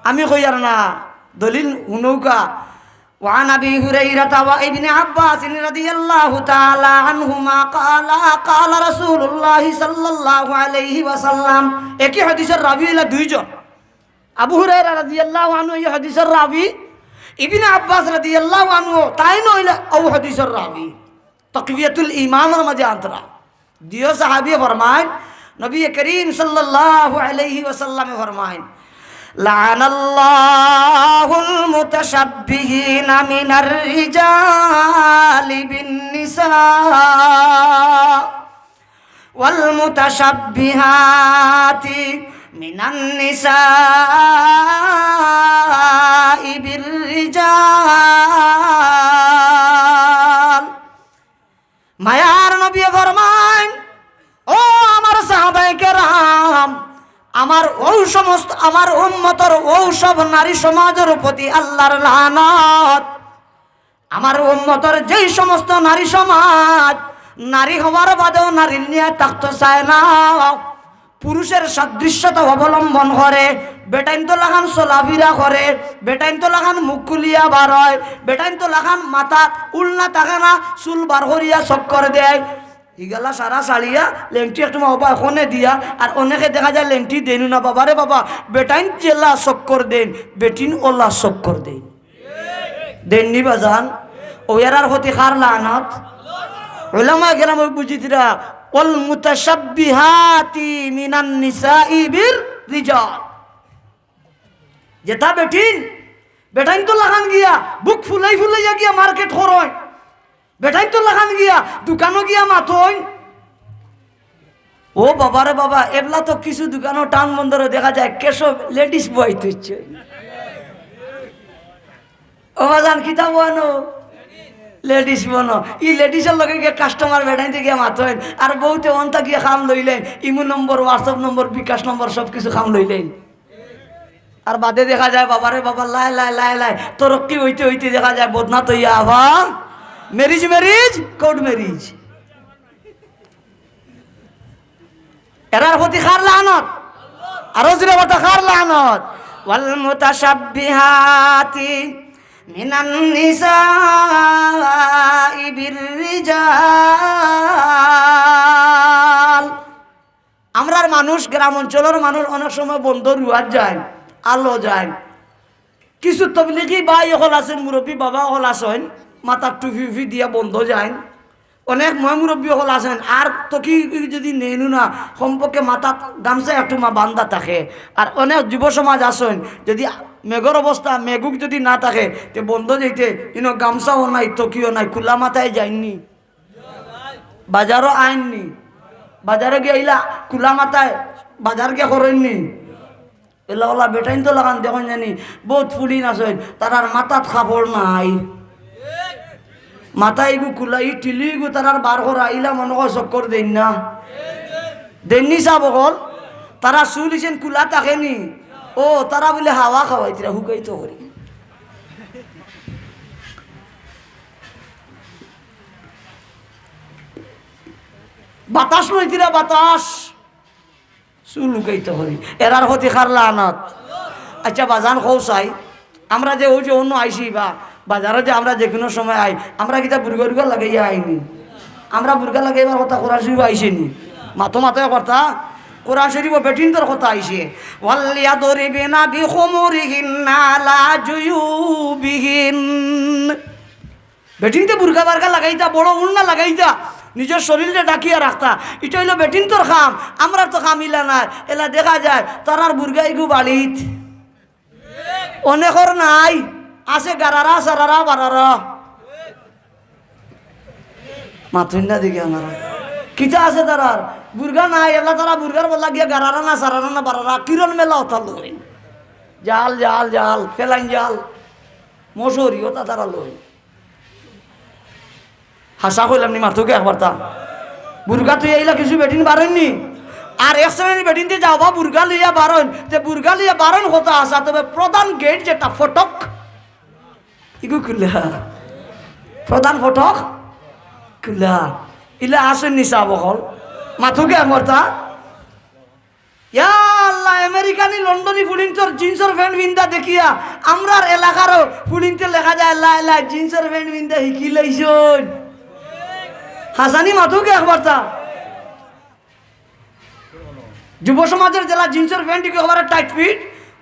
আমি কই আর না দলিল হুনৌকা। وعن أبي هريرة وابن عباس رضي الله تعالى عنهما قال رسول الله صلى الله عليه وسلم একই হাদিসের রাবি হইলা দুইজন। আবু হুরায়রা রাদিয়াল্লাহু আনহু এই হাদিসের রাবি, ইবনে আব্বাস রাদিয়াল্লাহু আনহু তাই নইলা ও হাদিসের রাবি। তাকবিয়াতুল ঈমানের মাঝে আন্তরা দিও সাহাবী ফরমায়, নবী করিম সাল্লাল্লাহু আলাইহি ওয়াসাল্লাম ফরমায়, লা'নাল্লাহুল মুতাশাব্বিহিনা মিনার রিজালি বিন নিসা ওয়াল মুতাশাব্বিহাতি মিনান নিসাই বির রিজাল। মায়ার নবী ফরমান, ও আমার সাহাবায়ে কেরাম, আমার ওই সমস্ত আমার উম্মতের ওই সব নারী সমাজের প্রতি আল্লাহর লানত। আমার উম্মতের যেই সমস্ত নারী সমাজ নারী হওয়ার বাদেও নারী নিয়ে থাকতে চায় না, পুরুষের সাদৃশ্যতা অবলম্বন করে, বেটাইন তো লাগান চলাফিরা করে, বেটাইন তো লাগান মুখ খুলিয়া বার হয়, বেটাইন তো লাগান মাথা উল্না থাকে না, চুল বার করিয়া চক্কর দেয়, ইগালা সারা সারিয়া লেংটি একটু বাবা এখনে দিয়া। আর অনেকে দেখা যায় লেংটি দেন না, বাবা রে বাবা বেটাইন জেলা চক্কর দেন, বেটিন ওলা চক্কর দেন, দেননি বাজান। ওয়ার হতে খার লানত উলামা কেরাম বুঝিতরা ওয়াল মুতাশাব্বিহাতি মিনান নিসাই বির রিজাল। যেটা বেটিন বেটাইন তো লাগান গিয়া বুক ফুলাই ফুলাইয়া গিয়া মার্কেট করয়, বেটাইন তো লাগান গিয়া দোকানও গিয়া মাথই। ও বাবারে বাবা, এবলা তো কিছু দোকানও টান বন্দরে দেখা যায় কেসব লেডিস বয় তুইছে। ও বাজান কিতা বানো লেডিস বনো, ই লেডিসের লগে গিয়ে কাস্টমার বেটাইতে গিয়া মাথইন, আর বহুতে অন্তা গিয়া খাম লইলেন, ইমো নম্বর, হোয়াটসঅ্যাপ নম্বর, বিকাশ নম্বর সব কিছু খাম লইলেন। আর বাদে দেখা যায় বাবারে বাবা লাই লাই লাই লাই তরক্কি হইতে হইতে দেখা যায় বদনা তৈয়া আবার ম্যারিজ ম্যারিজ কোর্ট ম্যারিজ। এরার প্রতি খার লানত, আরো জোরে বলতে খার লানত। ওয়াল মুতাশাব্বিহাতি মিনান নিসাই বির রিজাল। আমরার মানুষ, গ্রাম অঞ্চলের মানুষ অনেক সময় বন্ধ রুয়ার যায়, আলো যায়। কিছু তবলিগি ভাই হল আছেন, মুরব্বী বাবা হল আছেন, মাথার টুপি উফি দিয়া বন্ধ যায়। অনেক ময় মুরব্বী হল আছেন, আর তকি যদি নেনু না সম্পর্কে মাথা গামছা একটু মা বান্ধা থাকে। আর অনেক যুব সমাজ আছেন, যদি মেঘর অবস্থা মেঘুক যদি না থাকে তে বন্ধ যেতে ইনো গামছাও নাই, তকিও নাই, খোলা মাথায় যায়নি, বাজারও আইননি, বাজারে গিয়ে ইলা খোলা মাথায় বাজার কে করেননি। এলা ওলা বেটাইন তো লাগান দেখুন জানি বহুত ফুলিন আছেন, তার আর মাথাত খাপড় নাই, মাথা এগু খোলা ই টিলি গু তার আর বার করা, ইলা মনে হয় চক্কর দেন না, দেননি চাব কল তারা চুলিছেন খোলা থাকেনি। ও তারা বলে হাওয়া খাওয়াইতরা হুকাইতো করি। বাতাস লইতিরা বাতাস চুল লুকাইতে করি, এরার হতে খার লানত। আচ্ছা বাজান খৌসাই আমরা যে ওই যে অন্য আইসি বা বাজারে যে আমরা যে কোনো সময় আই, আমরা কিতা বুর্গা টুর্গা লাগাইয়া আইনি, আমরা বুর্গা লাগাইবার কথা কোরআন শরীফ আইসেনি, মাথো মাথায় কথা কোরআন শরীফ বেটিনদের কথা আইসে। ওয়ালিয়াদরিবিনা বিখুমুরিহিন্না আলা জুয়ুবিহিন। বেটিনতে বুর্গা বার্গা লাগাইতা, বড় উন্না লাগাইতা, নিজের শরীরে ডাকিয়া রাখতা, এটা হইলো বেটিন তোর খাম। আমরা তো খামিলা নাই, এলা দেখা যায় তারার বুর্গা ইগু বালিত অনেকর নাই, আছে গারারা সারারা বারারা মাথুন না দিকে আমার কিতা আছে তারার বুর্গা নাই, এলা তারা বুর্গার বলা গিয়া গারারা না সারারা না বারারা কিরণ মেলা ওটা লই, জাল জাল জাল ফেলাইন জাল মশুরি ওটা তারা লই। হাসা কইলাম নি মাথুকে একবার তা বুর্গা তুই এইলা কিছু বেটিন বারেননি, আর এক শ্রেণীর বেটিনতে যাও বা বুর্গা লিয়া বারণ, যে বুর্গা লিয়া বারণ কথা আসা, তবে প্রধান গেট যেটা ফটক ইগু খুলা, প্রধান ফটক খুলা, ইলা আসেন নিশা বহল মাথুকে একবার তা ইয়া আল্লাহ আমেরিকানি লন্ডনী ফুলিন্তর জিন্সের প্যান্ট বিন্দা দেখিয়া আমরার এলাকারও ফুলিনতে লেখা যায় লা লা জিন্সের প্যান্ট বিন্দা শিকি লাইছন হাসানি মাথুকে একবার তা যুব সমাজের জেলা জিন্সের প্যান্ট একবারে টাইট ফিট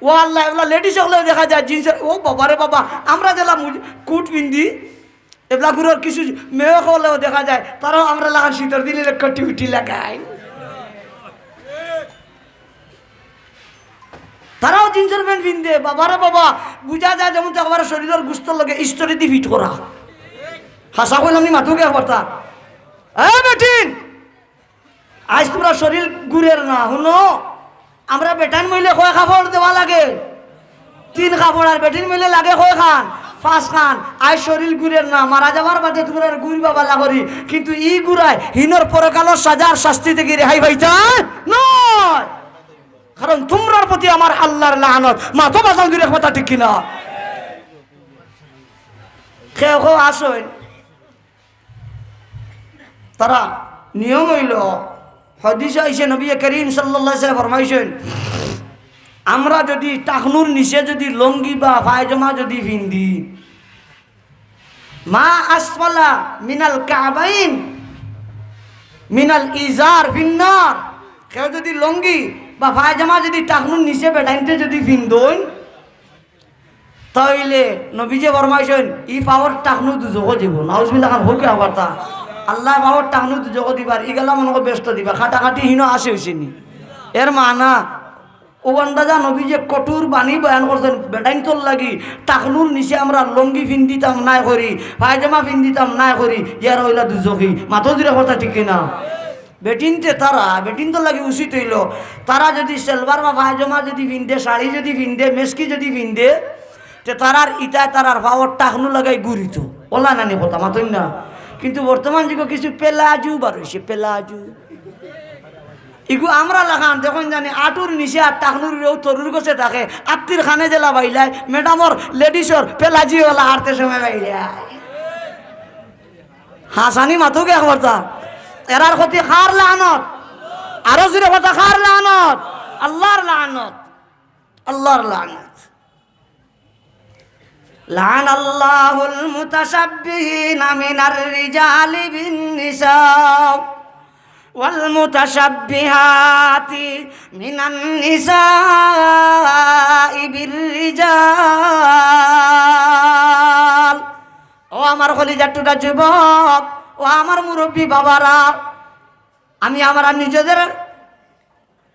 ও আল্লাহ এগুলা লেডিস হলেও দেখা যায় জিন্সের ও বাবা রে বাবা আমরা জেলা কুট পিন্দি এগুলা ঘুরের কিছু মেয়ে হলেও দেখা যায় তারাও আমরা লাগান শীতের দিলে কটি উঠি লাগাই তারাও জিন্সের প্যান্ট পিনদে বাবারে বাবা বুঝা যায় যেমন একবারে শরীরের গুস্তর লগে স্টোরি দিয়ে ফিট করা হাসা কইলাম নি মাথুকে একবার তা বেটিন আজ তোমরা শরীর গুড়ের না শুনো আমরা বেটান মহিলে কয় কাপড় দেওয়া লাগে 3 কাপড় আর বেটিন মহিলে লাগে কয় খান 5 খান আজ শরীর গুড়ের না মারা যাবার বাদে তোমরা গুড় বাবা লাগরি কিন্তু ই গুড়ায় হিনর পরকালো সাজার শাস্তি থেকে রেহাই পাইতা নয় কারণ তোমরার প্রতি আমার আল্লাহর লানত মাথা বাজান দূরে কথা ঠিক কিনা কেউ কেউ আসেন তারা নিয়ম হইল হাদিসে আইছে নবী করিম সাল্লাল্লাহু আলাইহি ওয়াসাল্লাম ফরমাইছেন আমরা যদি টাকনুর নিচে যদি লঙ্গি বা পায়জামা যদি পিন্দি মা আসফালা মিনাল কাবাইন মিনাল ইজার ফিন্নার কেউ যদি লঙ্গি বা পায়জামা যদি টাকনুর নিচে বেটাইনতে যদি পিন্দন তাইলে নবীজি ফরমাইছেন ই পাওয়ার টাকনু দুজক দিব নাউজুবিল্লাহ খান হোক আবার তা আল্লাহ বাবার টাকনু দুজক দিবার ইগেলা মনে ব্যস্ত দিবা খাটাখাটি হিনো আসে হয়েছেনি এর মানা ও আন্দাজা নবী যে কঠোর বাণী বয়ান করছেন বেটাইন তোর লাগি টাকনুর নিচে আমরা লঙ্গি ফিন্দিতাম নাই করি পায়জামা ফিন্দিতাম নাই করি ইয়ার হইলা দুজকি মাথো দিলে কথা ঠিক কিনা বেটিনতে তারা বেটিন তো লাগে উচিত হইল তারা যদি সেলবার বা পায়জামা যদি ফিন্দে শাড়ি যদি ফিন্দে মেসকি যদি ফিন্দে তে তারার ইটায় তারার পাওয়ার টাকনু লাগাই গুড়িত ওলা নানি কথা মাতই না কিন্তু বর্তমান যুগে কিছু পেলাজু বার হয়েছে পেলাজু ইগু আমরা লাগান যখন জানি আটুর নিচে আর টাকনুর তরুর গছে থাকে আত্মীর খানে জেলা বাইলাই ম্যাডামর লেডিসর পেলাজি ওলা আটতে সময় বাইলাই হাসানি মাথুকে একবার তা এরার ক্ষতি খার লানত আরো জুড়ে কথা খার লানত আল্লাহর লানত আল্লাহর লানত লান আল্লাহুল মুতাশাব্বিহিনা মিনার রিজালি বিন নিসা ওয়াল মুতাশাব্বিহাতি মিনান নিসাই বির রিজাল ও আমার কলিজাটুটা যুবক ও আমার মুরব্বী বাবারা আমি আমার নিজেদের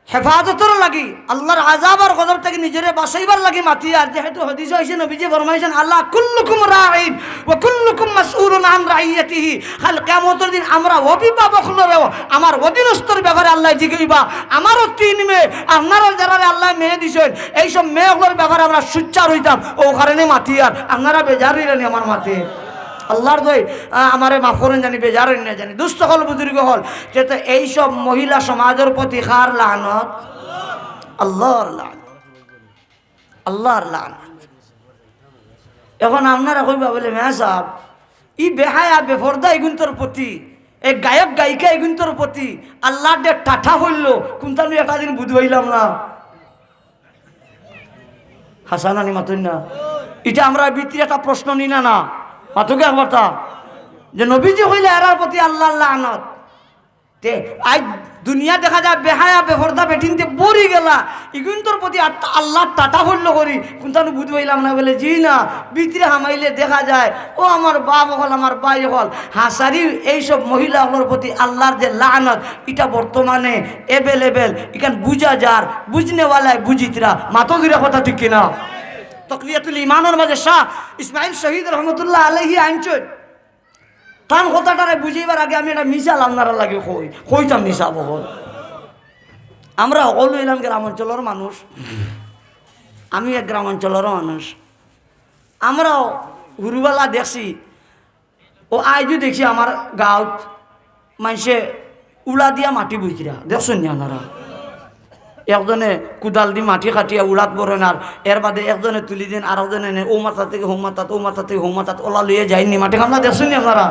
হেফাজতর লাগি আল্লাহর আযাব আর গজব থেকে নিজেরে বাঁচাইবার লাগি মাতি আর যেহেতু হাদিস হইছে নবীজি ফরমাইছেন আল্লাহ কুল্লুকুম রাঈন ওয়া কুল্লুকুম মাসউলুন আন রাইয়াতিহি কাল কিয়ামতের দিন আমরা অভিভাবকলরেও আমার অধীনস্থর ব্যাপারে আল্লাহ জিগাইবা আমারও 3 মেয়ে আপনারা যারা আল্লাহ মেয়ে দিছেন এই সব মেয়েগুলোর ব্যাপারে আমরা সুচ্চার হইতাম ও কারণে মাতি আর আপনারা বেজার হইলেন আমার মাতে আল্লাহর দই আমারে মাফ করেন জানি বেজার হইন না জানি দুস্থ হল বুজুর্গ হল যেতে এইসব মহিলা সমাজের প্রতি খার লানত আল্লাহর লানত আল্লাহর লানত এখন আপনারা কইবা বলে মেয়া সাহেব ই বেহায়া বেফরদা এগুন্তর প্রতি এই গায়ক গায়িকা এগুন্তর প্রতি আল্লাহর ডে টাঠা হইল কোনটা একটা দিন বুঝবাইলাম না হাসানানি মাতুন না এটা আমরা ভিতরে একটা প্রশ্ন নি না না মাতুকে একবার তা যে নবীজি হইলে এরার প্রতি আল্লাহ লানত তে আজ দুনিয়া দেখা যায় বেহায়া বেফরদা বেটিনতে বরি গেলা ইগুন্তর প্রতি আল্লাহ টাটা হইল করি কোনটা বুঝ পাইলাম না বলে জি না ভিতরে হামাইলে দেখা যায় ও আমার বাপ হল আমার ভাই হল হাসারি এইসব মহিলাগুলোর প্রতি আল্লাহর যে লানত এটা বর্তমানে এভেলেবেল এখান বুঝা যার বুঝনেওয়ালায় বুঝিতরা মাতগিরা কথা ঠিক কিনা তকরিয়াতুল ইমানের মাঝে শাহ ইসমাইল শহীদ রহমতুল্লাহ আলাইহি আইনচন তান কথাটারে বুঝিবার আগে আমি একটা মিশাল আপনারা লাগে কইতাম মিশা বহল আমরা সকল হইলাম গ্রামাঞ্চলের মানুষ আমি এক গ্রামাঞ্চলের মানুষ আমরাও হুরুবেলা দেখছি ও আইজও দেখছি আমার গাঁৱত মানুষে উড়া দিয়া মাটি বইছিরা দেখছেন নি আপনারা একজনে কুদাল দি মাটি কাটিয়া উড়াত বরেন আর এর বাদে একজনে তুলি দিন আর একজনে ও মাথা থেকে হোম মাথাত ও মাথা থেকে হোম মাথাত ওলা লইয়ে যায়নি মাটি খামলা দেখছেন নি আপনারা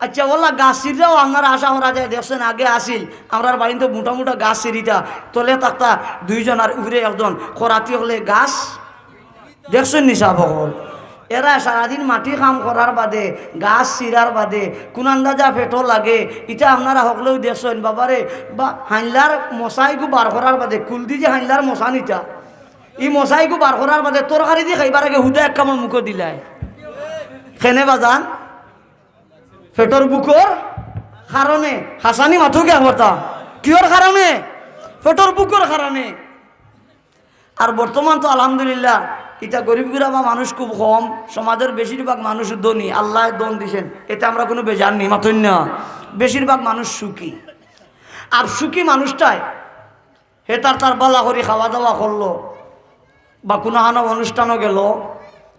আচ্ছা ওলা গাছ সিঁড়িটাও আপনারা আশা করা যায় দেখছেন আগে আসিল আমরার বাড়িতে মোটা মোটা গাছ সিঁড়িটা তলে তাকতা দুইজন আর উপরে একজন খরাতি হলে গাছ দেখছেন নিশা বকল এরা সারাদিন মাটি কাম করার বাদে গাছ চিরার বাদে কোন আন্দাজা পেটো লাগে এটা আপনারা সকলেও দেখছেন বাবারে বা হাইলার মশাইগু বার করার বাদে কুলদি যে হাইলার মশা নিতা এই মশাইগু বার করার বাদে তরকারি দিয়ে খাইবার আগে হুদা এক কামড় মুখো দিলাই খেনে বাজান পেটর বুকর কারণে হাসানি মাথুকে কথা কিয়র কারণে পেটর বুকর কারণে আর বর্তমান তো আলহামদুলিল্লাহ এটা গরিব গুরাবা মানুষ খুব কম সমাজের বেশিরভাগ মানুষ ধনী আল্লাহ দন দিছেন এটা আমরা কোনো বেজার নেই মাথুন না বেশিরভাগ মানুষ সুখী আর সুখী মানুষটাই হে তার বালা করে খাওয়া দাওয়া করলো বা কোনো অনুষ্ঠানও গেল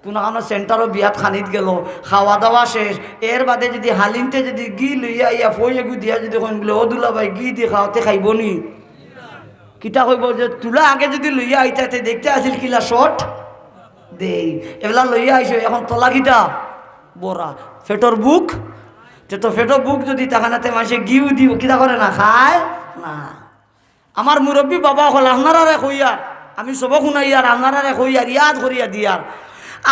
কোনো সেন্টারও বিয়াত খানিত গেল খাওয়া দাওয়া শেষ এর বাদে যদি হালিনতে যদি গি লইয়া ইয়া ফই এগু দিয়া যদি কইন বলে ও দুলা ভাই গি দিয়ে খাওয়াতে খাইব নি কিতা কইব যে তুলা আগে যদি লইয়া আইতাতে দেখতে আসিল কিলা শর্ট দেই এগুলা লইয়া আইসো এখন তলা কিটা বড়া ফেটর বুক তো ফেটর বুক যদি তাকানাতে মাসে গিউ দিব কিতা করে না খায় না আমার মুরব্বী বাবা হল আপনারা কইয়ার আমি সব শুনাইয়ার আপনারা কইয়ার ইয়াদ করিয়া দিয়ার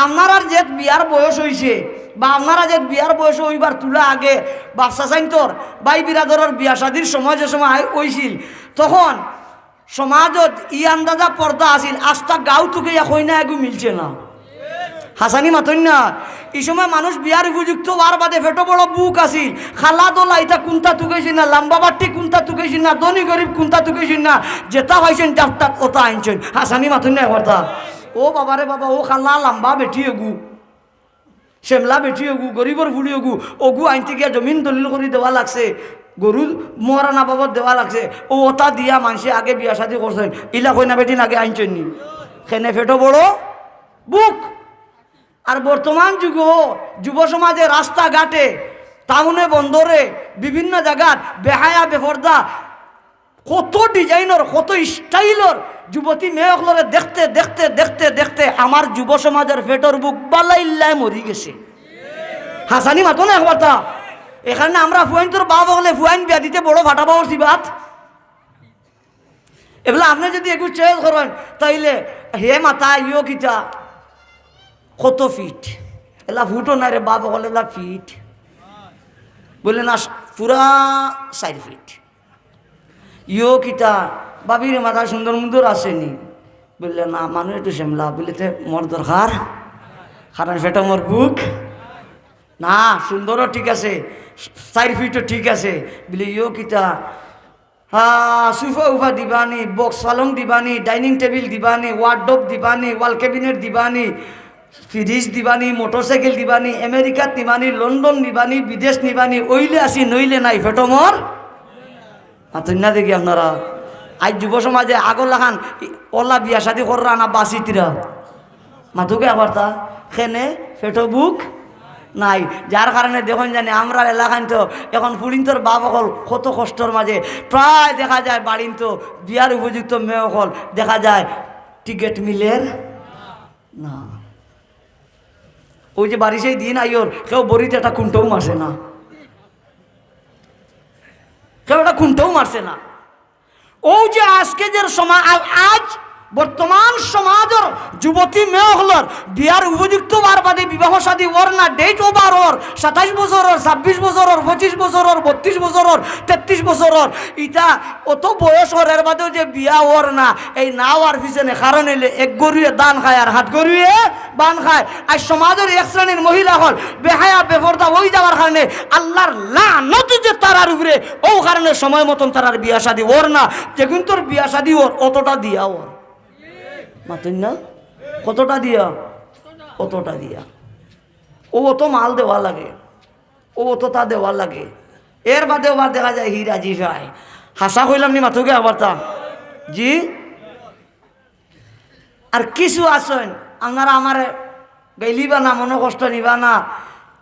আপনারা যে বিয়ার বয়স হয়েছে বা আপনারা যে বিয়ার বয়স হইবার তুলা আগে বাচ্চা চাইন্তর বাই বিরাদরের বিয়া শাদির সময় যে সময় হয়েছিল তখন সমাজত ই আন্দাজা পর্দা আসিল আস্তা গাঁও তুকে কইনা এগু মিলছে না হাসানি মাতন না এই সময় মানুষ বিয়ার উপযুক্ত হওয়ার বাদে ফেটো বড় বুক আসিল খালা দোলা এটা কোনটা তুকেছি না লম্বা বাট্টি কোনটা তুকেছি না ধনী গরিব কোনটা তুকেছি না যেটা পাইছেন যাত্রা ওটা আনছেন হাসানি মাতন না কথা ও বাবারে বাবা ও খালা লম্বা বেটি এগু শ্যামলা বেটি এগু গরিবর ফুলি এগু ওগু আনতে গিয়া জমিন দলিল করে দেওয়া লাগছে গরু মহারানা বাবদ দেওয়া লাগছে ও ওটা দিয়া মানুষে আগে বিয়া শাদি করছেন ইলা কইনা বেটিন আগে আনছেন নি সেনে ফেটো বড় বুক আর বর্তমান যুগ যুব সমাজে রাস্তাঘাটে টাউনে বন্দরে বিভিন্ন জায়গার বেহায়া বেফর্দা কত ডিজাইনের কত স্টাইলর যুবতী মেয়েগুলোরে দেখতে দেখতে দেখতে দেখতে আমার যুব সমাজের ফেটর বুক বালাইল্লায় মরি গেছে হাসানি মাতো না একবার তা এখানে আমরা ফুয়াইন তোর বাপ হলে ফুয়াইন বিয়া দিতে বড় ভাটা পাওয়ার সিবাত এগুলো আপনি যদি একটু চেঞ্জ করেন তাইলে হে মাথা ইও কিতা কত ফিট এলা ফুটো না রে বাপ হলে এলা ফিট বললে না পুরা 4 ফিট ইও কিতা বাবির মাথা সুন্দর মুন্দর আসেনি বললে না মানুষ একটু শ্যামলা বললে মোর দরকার কারণ সেটা মোর বুক না সুন্দরও ঠিক আছে 4 ফিটও ঠিক আছে বলে ইও কিতা সোফা উফা দিবানি বক্স পালং দিবানি ডাইনিং টেবিল দিবানি ওয়ার্ডরোব দিবানি ওয়াল ক্যাবিনেট দিবানি ফ্রিজ দিবানি মোটরসাইকেল দিবানি আমেরিকাত নিবানি লন্ডন নিবানি বিদেশ নিবানি ওইলে আসি নইলে নাই ফেটো মোর না দেখি আপনারা আজ যুব সমাজে আগর লাখান ওলা বিয়া শাদি কররা না বাসিতিরা মাথুকে আবার তা খেনে ফেটো বুক নাই যার কারণে দেখুন জানি আমরা এলাকান তো এখন ফুলিন্তর বাপ অকল কত কষ্টর মাঝে প্রায় দেখা যায় বাড়িন তো বিয়ার উপযুক্ত মেয়ে অকল দেখা যায় টিকিট মিলের না ওই যে বাড়ি সেই দিন আইওর কেউ বড়িতে একটা কুণ্ঠও মারছে না কেউ একটা কুণ্ঠও মারছে না ও যে আজকে যে সমাজ আজ বর্তমান সমাজের যুবতী মেয়েগুলোর বিয়ার উপযুক্ত হওয়ার বাদে বিবাহ শাদী ওর না ডেট ওভার ওর 27 বছরের 26 বছরের 25 বছরের 32 বছরের 33 বছরের ইটা অত বয়স ওর এর বাদেও যে বিয়া ওর না এই না ওর পিছনে কারণ এলে এক গরুয়ে দান খায় আর হাত গরুয়ে বান খায় আর সমাজের এক শ্রেণীর মহিলা হল বেহায়া বেপরদা ওই যাওয়ার কারণে আল্লাহর লানত যে তারার উপরে ও কারণে সময় মতন তারার বিয়া শাদী ওর না যেগুন তোর বিয়া শাদী ওর অতটা দিয়া ওর মাতেন না কতটা দিয়া কতটা দিয়া ও তো মাল দেওয়া লাগে ও তো তা দেওয়া লাগে এর বাদে আবার দেখা যায় হিরা জি ভাই হাসা হইলাম নি মাথুকে আবার তা জি আর কিছু আসেন আপনারা আমার গাইলিবা না মনে কষ্ট নিবা না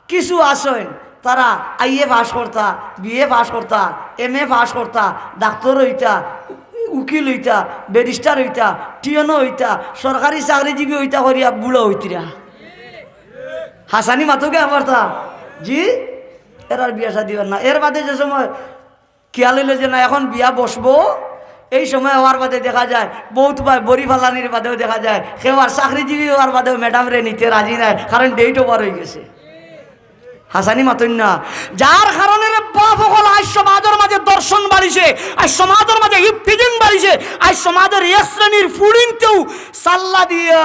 কিছু আসেন তারা আইএ পাস করতা বিএ পাস করতা এমএ পাস করতা ডাক্তার হইতা উকিল হইতা ব্যারিস্টার হইতা টিয়নো হইতা সরকারি চাকরিজীবী হইতা করিয়া বুড়ো হইতিরা হাসানি মাথুকে আমার তা জি এর আর বিয়া শাদী না। এর বাদে যে সময় খেয়াল হইল যে না এখন বিয়া বসবো, এই সময় হওয়ার বাদে দেখা যায় বহুত বড়ি ফালানির বাদেও দেখা যায় কেউ আর চাকরিজীবী হওয়ার বাদেও ম্যাডাম রে নিতে রাজি নাই, কারণ ডেট ওভার হয়ে গেছে। হাসানি মাতন না, যার কারণে বাপ সকল আজ সমাজের মাঝে দর্শন বাড়িছে, আজ সমাজের মাঝে ইফতিজিং বাড়িছে, আজ সমাজের এক শ্রেণীর ফুড়িনতেও সাল্লা দিয়া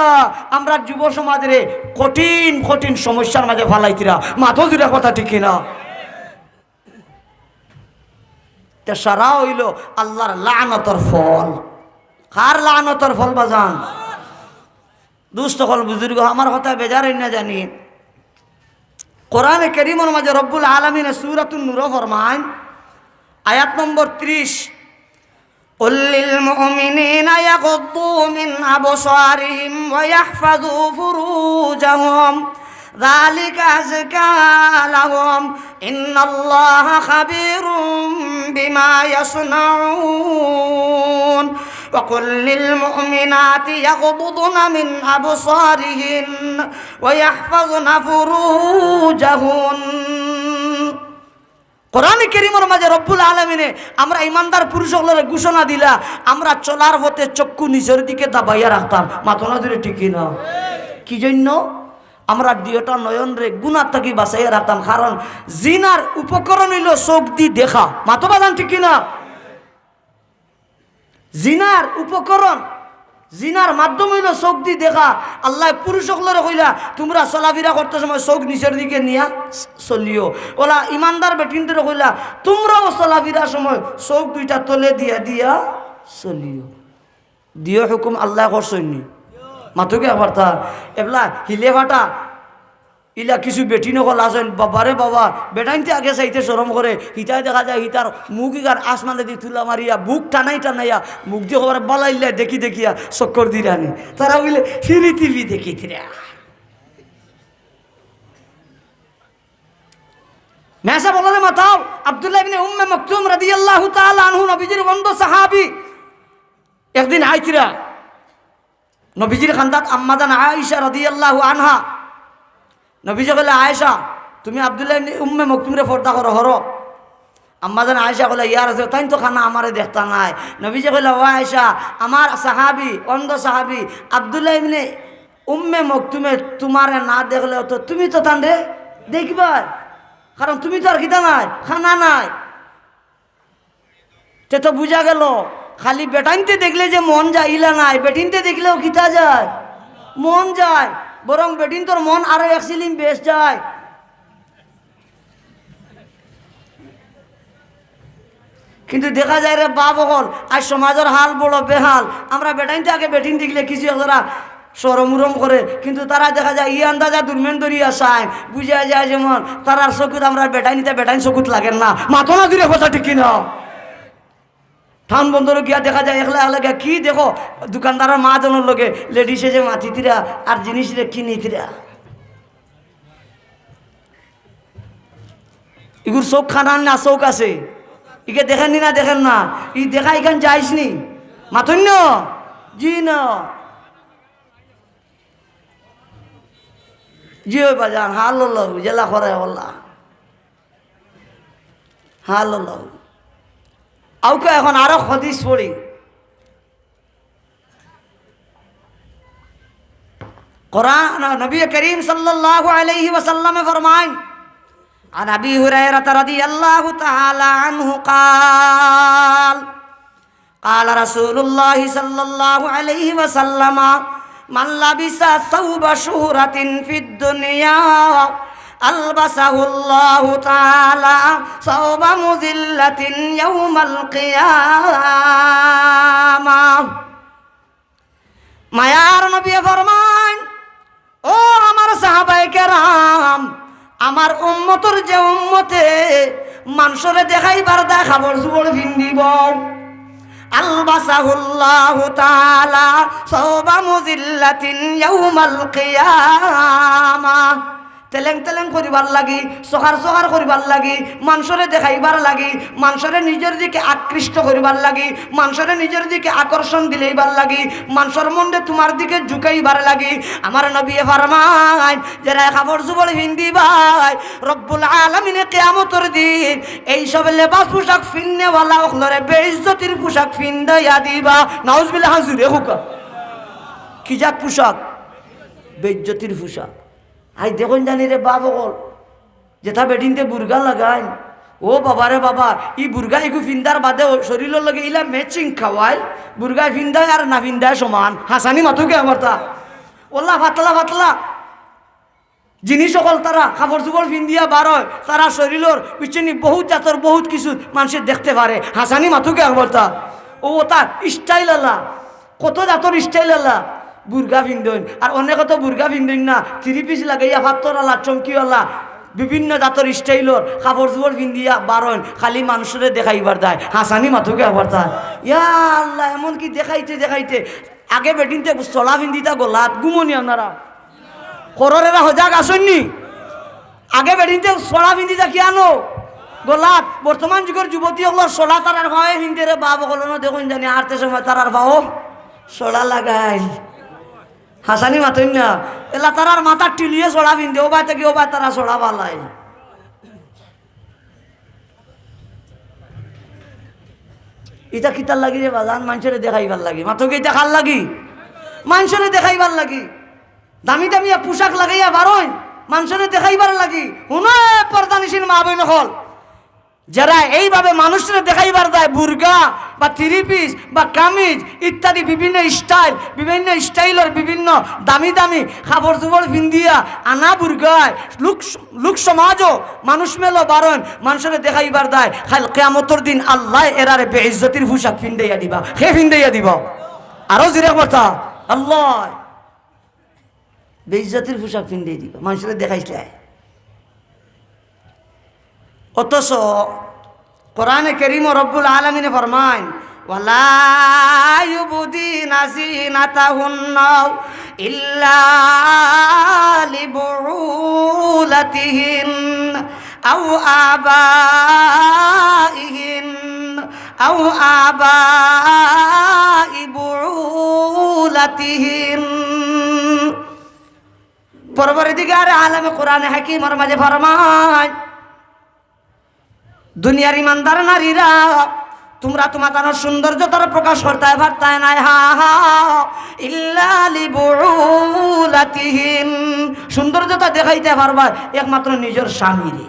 আমরা যুব সমাজের কঠিন কঠিন সমস্যার মাঝে ফালাইতিরা। মাথো জুড়ে কথা ঠিক কিনা? সারা হইল আল্লাহর লানতর ফল। কার লানতর ফল বাজান? দুষ্ট হল বুজুর্গ আমার কথা বেজার না জানি। কোরআনে কারীমের মাঝে রব্বুল আলামিন সূরাতুন নূর ফরমান আয়াত নম্বর 30, قل للمؤمنين يغضوا من أبصارهم ويحفظوا فروجهم ذلك أزكى لهم إن الله خبير بما يصنعون وقل للمؤمنات يغضضن من أبصارهن ويحفظن فروجهن। কোরআন কারীমের মাঝে রব্বুল আলামিনে আমরা ইমানদার পুরুষগুলোর ঘোষণা দিলা আমরা চলার পথে চক্ষু নিচের দিকে দাবাইয়া রাখতাম। মাথা ধরে ঠিকই না? কি জন্য? আমরা দুইটা নয়ন রে গুনাহ থেকে বাঁচাইয়া রাখতাম, কারণ জিনার উপকরণ হইল চোখ দি দেখা। মাথা বাজান ঠিক না? জিনার উপকরণ, জিনার মাধ্যম হইল চোখ দি দেখা। আল্লাহ পুরুষগুলোরে কইলা তোমরা চলাফেরা করতে সময় চোখ নিচের দিকে নিয়া চলিও। ওলা ইমানদার বেটিনদের কইলা তোমরাও চলাফেরার সময় চোখ দুইটা তলে দিয়া দিয়া চলিও। দিও হুকুম আল্লাহ করছইনি। মাথুকে আবার তা এবলা হিলে ফাটা ইলা কিছু বেটি নকল আসেন বাবারে বাবা বেটাইনতে আগে চাইতে শরম করে, হিতায় দেখা যায় হিতার মুখ ইগার আসমানে দি তুলা মারিয়া বুক টানাই টানাইয়া মুখ দিয়ে খবর বালাইলে দেখি দেখিয়া চক্কর দি রানি তারা বলে ফিরি টিভি দেখি থিরা। মেসা বললে মাতাও আব্দুল্লাহ ইবনে উম্মে মাকতুম রাদিয়াল্লাহু তাআলা আনহু নবীজির বন্ধু সাহাবী একদিন আইতিরা নবীজির খান্দাত আম্মাজান আয়েশা রাদিয়াল্লাহু আনহা। নবীজি কইলা আয়েশা তুমি আব্দুল্লাহ ইবনে উম্মে মাকতুমরে পর্দা করো হরো। আম্মাজান আয়েশা কইলা ইয়া রাসূল তাই তো খানা আমারে দেখতা নাই। নবীজি কইলা ও আয়েশা আমার সাহাবী অন্ধ সাহাবী আব্দুল্লাহ ইবনে উম্মে মাকতুমে তোমারে না দেখলেও তো তুমি তো তানরে দেখবা, কারণ তুমি তো আর কিতা নাই খানা নাই। তে তো বুঝা গেল খালি বেটাইনতে দেখলে যে মন যায় ইলা নাই, বেটিনতে দেখলেও কিতা যায় মন যায়, বরং বেটিন তোর মন আরো এক সিলিং বেশ যায়। কিন্তু দেখা যায় রে বাপ হল আজ সমাজের হাল বড় বেহাল। আমরা বেটাইনতে আগে বেটিন দেখলে কিছু তারা সরমুরম করে, কিন্তু তারা দেখা যায় ই আন্দাজা দুর্মেন দরিয়া চায় বুঝা যায় যেমন তারার চকুত আমরা বেটাইনিতে বেটাইন চকুত লাগেন না। মাথো না দূরে কথা ঠিক কিনা? টাউন বন্দর গিয়া দেখা যায় একলা একলা কি দেখো দোকানদারের মা জনের লগে লেডিসে যে মাথিতিরা আর জিনিস রে কিনিতিরা এগুর চোখ খানান না চোখ আছে ইকে দেখেন নি না দেখেন না ই দেখা এখান যাইস নি মাথন্য জি না জি ওই বাজান হাল জেলা করে বললা হাল আউকে এখন আরো হদিস পড়ি। কোরআন নবী করিম সাল্লাল্লাহু আলাইহি ওয়াসাল্লাম ফরমান عن ابي هريره رضي الله تعالى عنه قال قال رسول الله صلى الله عليه وسلم من لبس ثوب شهرة في الدنيا ألبسه الله تعالى ثوب مذلة يوم القيامة। মায়ার নবী ফরমান ও আমার সাহাবায়ে কেরাম আমার উম্মতর যে উম্মতে মানুষরে দেখাইবার দেখাবর জুবর ভিন্দিব আলবাসাহুল্লাহু তাআলা সাওবা মুজিল্লাতিন ইয়াউমাল কিয়ামা। তেলেং তেলেং করিবার লাগি, সহার সহার করিবার লাগি, মানুষরে দেখাইবার লাগি, মানুষরে নিজের দিকে আকৃষ্ট করিবার লাগি, মানুষরে নিজের দিকে আকর্ষণ দিলেইবার লাগি, মানুষের মনে তোমার দিকে ঝুঁকাইবার লাগি। আমার নবী ফরমায় যারা কাপড় চোপড় পিন্দি ভাই রব্বুল আলামিনে কিয়ামতের দিন এই সব লেবাস পোশাক ফিন্নেওয়ালা ওখলরে বেইজ্জতির পোশাক ফিন্দাইয়া দিবা। নাউজুবিল্লাহ হাজুরে হুকা কি জাত পোশাক? বেইজ্জতির পোশাক। আই দেখুন জানি রে বাবকল যেটা বেডিনতে বুর্গা লাগাই, ও বাবা রে বাবা, ই বুর্গা এগু ফিন্দার বাদে শরীরের লগে ইলা ম্যাচিং খাওয়াই, বুর্গা ফিন্দায় আর না ফিন্দায় সমান। হাসানি মাথুকে আমার তা ওল্লা ফাতলা ফাতলা জিনিস সকল তারা কাপড় চোপড় ফিন্দিয়া বার হয়, তারা শরীরের পিছনে বহুত জাতর বহুত কিছু মানুষের দেখতে পারে। হাসানি মাথুকে আমার তা ও তার স্টাইল আলা, কত জাতর স্টাইল আলা বুর্গা ফিন্দন। আর অনেক তো বুর্গা ফিন্দন না, 3 পিস লাগাইয়া ফাত্তরালা চমকিওয়ালা বিভিন্ন জাতর স্টাইলর কাপড় চোপড় ফিন্দিয়া বারণ খালি মানুষের দেখাইবার দেয়। হাসানি মাথুকে আবার তা ইয়া আল্লাহ, এমন কি দেখাইতে দেখাইতে আগে বেটিনতে চলা ফিন্দিতা গোলাত গুমনি আপনারা কররেরা হজাক আসেননি। আগে বেটিনতে চলা ফিন্দিতা কি আনো গোলাত। বর্তমান যুগের যুবতী হল সোলা তারার ভাবে ফিন্দিরে বাপ হল না, দেখুন জানি আরতে সময় তারার ভাও সোলা লাগাই। হাসানি মাথুন না এলা তারার মাথা টিলিয়ে সোলা ফিন্দে ও বাই থেকে ও বাই তারা সোলা পালাই। এটা কিতার লাগি রে বাজান? মানুষের দেখাইবার লাগি। মাথকে এটা খাল লাগি মানুষের দেখাইবার লাগি। দামি দামি পোশাক লাগাইয়া বারোই মানুষের দেখাইবার লাগি। হুনো পর্দানিসীন মা বই নকল যারা এইভাবে মানুষের দেখাইবার দেয় বুর্গা বা 3 পিস বা কামিজ ইত্যাদি বিভিন্ন স্টাইলের বিভিন্ন দামি দামি কাপড় চোপড় পিন্দিয়া আনা বুর্গায় লোক সমাজও মানুষ মেলো বারণ মানুষের দেখাইবার দেয়। খাল কিয়ামতের দিন আল্লাহ এরারে বেইজ্জতির পোশাক ফিন্দাইয়া দিবা। হে ফিন্দাইয়া দিবা? আরো জিরে কথা আল্লাহ বেইজ্জতির পোশাক ফিন্দাই দিবা, মানুষের দেখাইছে। অথচ কোরআনে কারীম রব্বুল আলামিন ফরমায় ওয়ালা ইউবদিনা যিনাতাহুন্না ইল্লা লিবুলাতিহিন আও আবাইহিন আও আবাই বুলাতিহিন। পরবর্তীকালে আলেমে কোরআনে হাকিমের মাঝে ফরমায় দুনিয়ার ইমানদার নারীরা তোমরা তোমাদের সৌন্দর্যতার প্রকাশ করতে পারতে নাই। হা হা ইল্লা লিবুলাতিহিন, সৌন্দর্যতা দেখাইতে পারবা একমাত্র নিজের স্বামীরে।